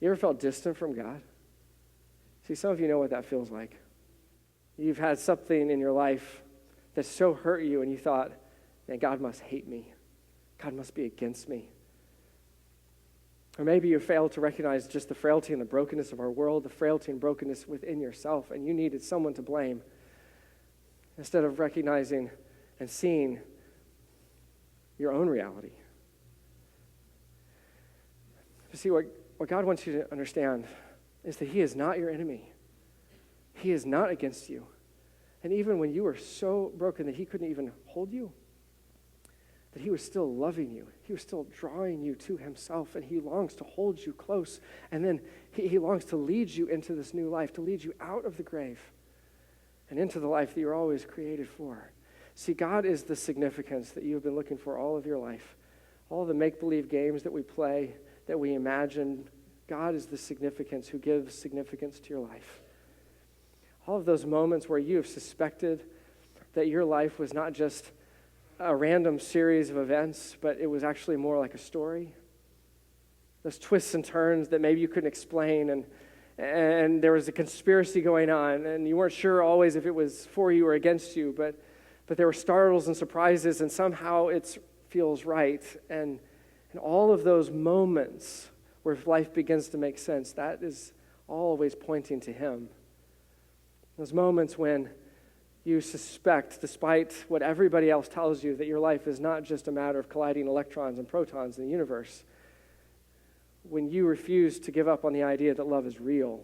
You ever felt distant from God? See, some of you know what that feels like. You've had something in your life that so hurt you, and you thought, man, God must hate me. God must be against me. Or maybe you failed to recognize just the frailty and the brokenness of our world, the frailty and brokenness within yourself, and you needed someone to blame instead of recognizing and seeing your own reality. You see, what God wants you to understand is that he is not your enemy. He is not against you. And even when you were so broken that he couldn't even hold you, that he was still loving you. He was still drawing you to himself, and he longs to hold you close. And then he longs to lead you into this new life, to lead you out of the grave and into the life that you're always created for. See, God is the significance that you've been looking for all of your life. All the make-believe games that we play, that we imagine, God is the significance who gives significance to your life. All of those moments where you have suspected that your life was not just a random series of events, but it was actually more like a story. Those twists and turns that maybe you couldn't explain, and there was a conspiracy going on, and you weren't sure always if it was for you or against you, but there were startles and surprises, and somehow it feels right. And all of those moments where life begins to make sense, that is always pointing to him. Those moments when you suspect, despite what everybody else tells you, that your life is not just a matter of colliding electrons and protons in the universe. When you refuse to give up on the idea that love is real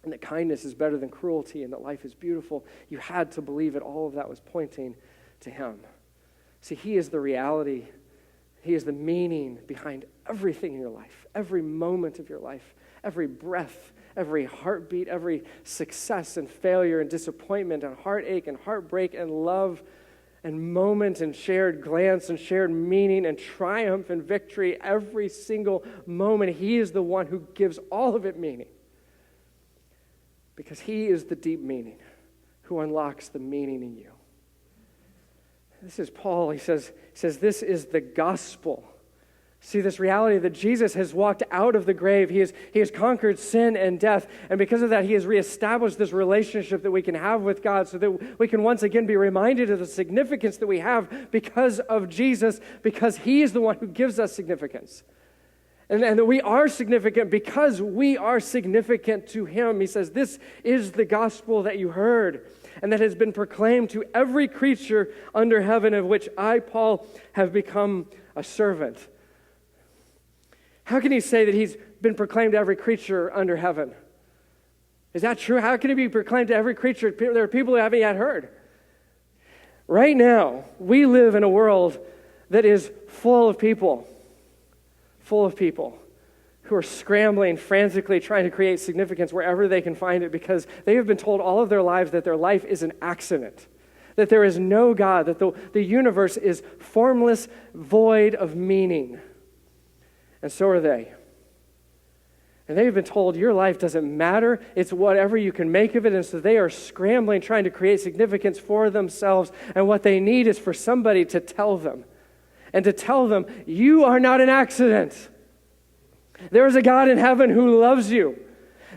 and that kindness is better than cruelty and that life is beautiful, you had to believe it. All of that was pointing to him. See, he is the reality. He is the meaning behind everything in your life, every moment of your life, every breath, every heartbeat, every success and failure and disappointment and heartache and heartbreak and love and moment and shared glance and shared meaning and triumph and victory, every single moment. He is the one who gives all of it meaning, because he is the deep meaning who unlocks the meaning in you. This is Paul. He says this is the gospel. See, this reality that Jesus has walked out of the grave. He has conquered sin and death. And because of that, he has reestablished this relationship that we can have with God, so that we can once again be reminded of the significance that we have because of Jesus, because he is the one who gives us significance. And that we are significant because we are significant to him. He says, this is the gospel that you heard and that has been proclaimed to every creature under heaven, of which I, Paul, have become a servant. How can he say that he's been proclaimed to every creature under heaven? Is that true? How can it be proclaimed to every creature? There are people who haven't yet heard. Right now, we live in a world that is full of people who are scrambling frantically, trying to create significance wherever they can find it, because they have been told all of their lives that their life is an accident, that there is no God, that the universe is formless, void of meaning. And so are they. And they've been told your life doesn't matter. It's whatever you can make of it. And so they are scrambling, trying to create significance for themselves. And what they need is for somebody to tell them. And to tell them, you are not an accident. There is a God in heaven who loves you.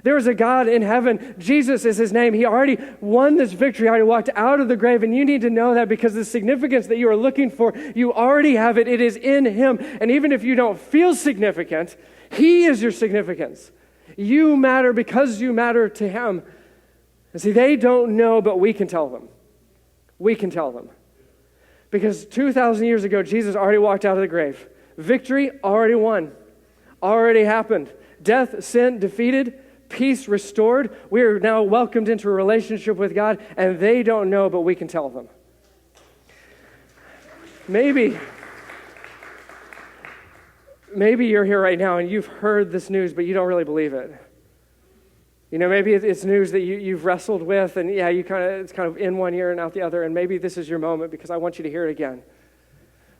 There is a God in heaven. Jesus is his name. He already won this victory. He already walked out of the grave. And you need to know that, because the significance that you are looking for, you already have it. It is in him. And even if you don't feel significant, he is your significance. You matter because you matter to him. And see, they don't know, but we can tell them. We can tell them. Because 2,000 years ago, Jesus already walked out of the grave. Victory already won. Already happened. Death, sin defeated. Peace restored. We are now welcomed into a relationship with God, and they don't know, but we can tell them. Maybe you're here right now and you've heard this news, but you don't really believe it. You know, maybe it's news that you've wrestled with, and yeah, it's kind of in one ear and out the other, and maybe this is your moment, because I want you to hear it again.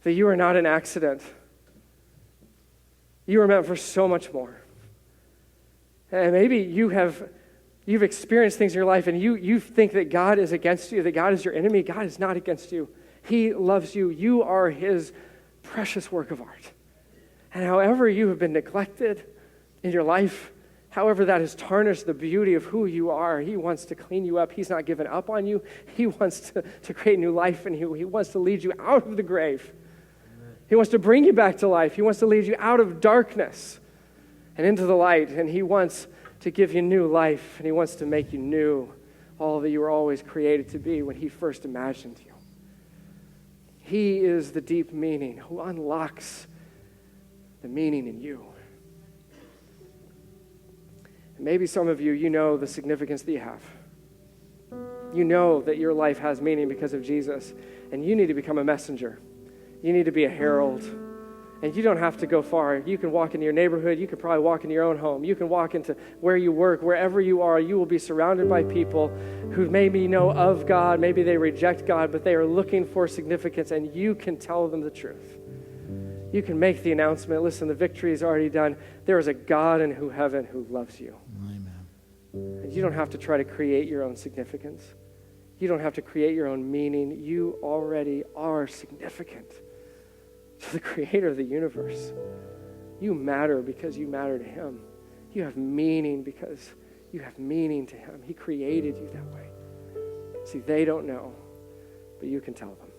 That you are not an accident. You are meant for so much more. And maybe you've experienced things in your life, and you think that God is against you, that God is your enemy. God is not against you. He loves you. You are his precious work of art. And however you have been neglected in your life, However, that has tarnished the beauty of who you are. He wants to clean you up. He's not given up on you. He wants to create new life in you. He wants to lead you out of the grave. He wants to bring you back to life. He wants to lead you out of darkness and into the light. And he wants to give you new life. And he wants to make you new, all that you were always created to be when he first imagined you. He is the deep meaning who unlocks the meaning in you. And maybe some of you, you know the significance that you have. You know that your life has meaning because of Jesus, and you need to become a messenger. You need to be a herald. And you don't have to go far. You can walk into your neighborhood. You can probably walk into your own home. You can walk into where you work. Wherever you are, you will be surrounded by people who maybe know of God. Maybe they reject God, but they are looking for significance, and you can tell them the truth. You can make the announcement, listen, the victory is already done. There is a God in heaven who loves you. Amen. And you don't have to try to create your own significance. You don't have to create your own meaning. You already are significant to the creator of the universe. You matter because you matter to him. You have meaning because you have meaning to him. He created you that way. See, they don't know, but you can tell them.